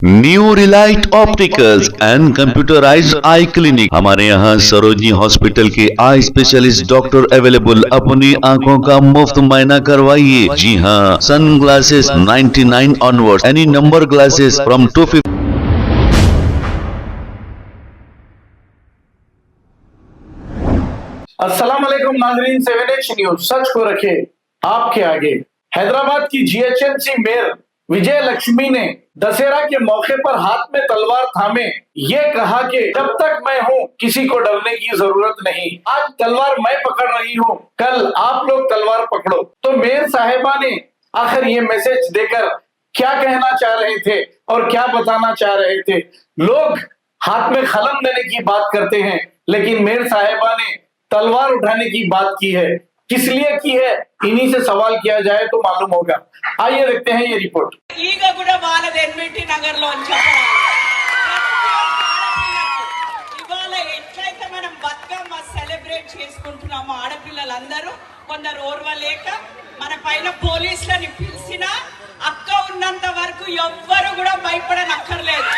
New Relight opticals and computerised I clinic. हमारे यहाँ Sarojini hospital के आई स्पेशलिस्ट डॉक्टर अवेलेबल। अपनी आंखों का मुफ्त मुआयना करवाइए। जी हाँ, sun glasses 99 onward, any number glasses from 250। अस्सलाम वालेकुम नाज़रीन, 7H न्यूज सच को रखे आपके आगे। हैदराबाद की जीएचएमसी मेयर विजय लक्ष्मी ने दशहरा के मौके पर हाथ में तलवार थामे ये कहा कि जब तक मैं हूँ किसी को डरने की जरूरत नहीं। आज तलवार मैं पकड़ रही हूँ, कल आप लोग तलवार पकड़ो। तो मेयर साहिबा ने आखिर ये मैसेज देकर क्या कहना चाह रहे थे और क्या बताना चाह रहे थे? लोग हाथ में कलम देने की बात करते हैं, लेकिन मेयर साहिबा ने तलवार उठाने की बात की है। किस लिए की है, इन्हीं से सवाल किया जाए तो मालूम होगा। आइए देखते हैं ये रिपोर्ट। ಈಗ ಕೂಡ ಬಾಲದ ఎన్విటి నగర్లో ఇవాళ ఎట్లయితే మనం బతుకమ్మ సెలబ్రేట్ చేసుకుంటున్నామో ఆడపిల్లలందరూ కొందరు ఓర్వలేక మన పైన పోలీసులని పిలిచినా అక్క ఉన్నంత వరకు ఎవ్వరు కూడా భయపడనక్కర్లేదు।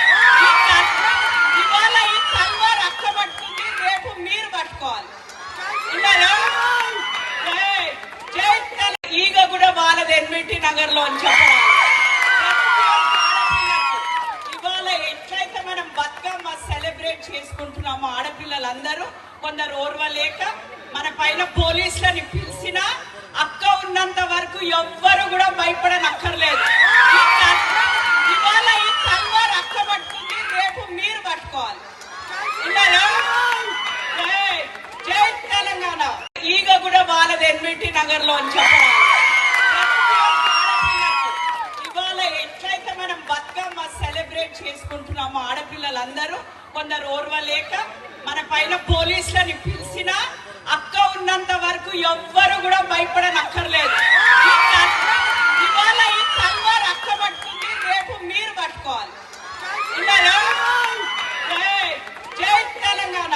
ఇవాళ ఈ తల్వార్ అక్క పట్టుకుంది, రేపు మీరు పట్టుకోవాలి। ಈಗ ಕೂಡ ಬಾಲದ ఎన్విటి నగర్లో ఇవాళ ఎట్లయితే మనం బతుకమ్మ సెలబ్రేట్ చేసుకుంటున్నామో ఆడపిల్లలందరూ కొందరు ఓర్వలేక మన పైన పోలీసులని పిలిచినా అక్క ఉన్నంత వరకు ఎవ్వరు కూడా భయపడనక్కర్లేదు। ఇవాళ ఈ తల్వార్ అక్క పట్టుకుంది, రేపు మీరు పట్టుకోవాలి। జై తెలంగాణ। ಈಗ ಕೂಡ ಬಾಲದ ఎన్విటి నగర్లో ఇవాళ ఎట్లయితే మనం బతుకమ్మ సెలబ్రేట్ చేసుకుంటున్నామో ఆడపిల్లలందరూ కొందరు ఓర్వలేక మన పైన పోలీసులని పిలిచినా అక్క ఉన్నంత వరకు ఎవ్వరు కూడా భయపడనక్కర్లేదు। ఇవాళ ఈ తల్వార్ అక్క పట్టుకుంది, రేపు మీరు పట్టుకోవాలి। జై Telangana.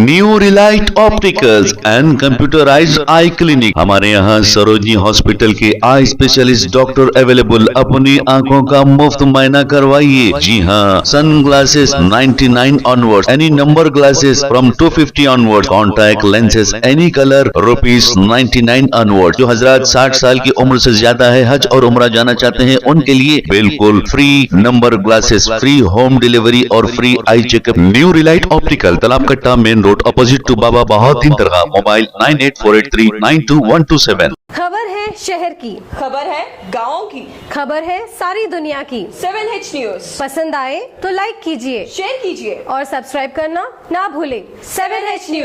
New Relight opticals and computerised I clinic. हमारे यहाँ सरोजनी हॉस्पिटल के आई स्पेशलिस्ट डॉक्टर अवेलेबल। अपनी आंखों का मुफ्त मुआयना करवाइए। जी हाँ, sun glasses 99 onward, any number glasses from 250 onward, contact lenses any colour ₹99 onward. जो हजरात 60 साल की उम्र से ज्यादा है, हज और उम्रा जाना चाहते हैं, उनके लिए बिल्कुल free number glasses, free home delivery और free eye checkup. New relight optical, Talab Katta, main road, opposite to Baba Bahauddin Dargah. Mobile 9848392127। खबर है शहर की, खबर है गाँव की, खबर है सारी दुनिया की। 7H न्यूज पसंद आए तो लाइक कीजिए, शेयर कीजिए और सब्सक्राइब करना ना भूले। 7H news.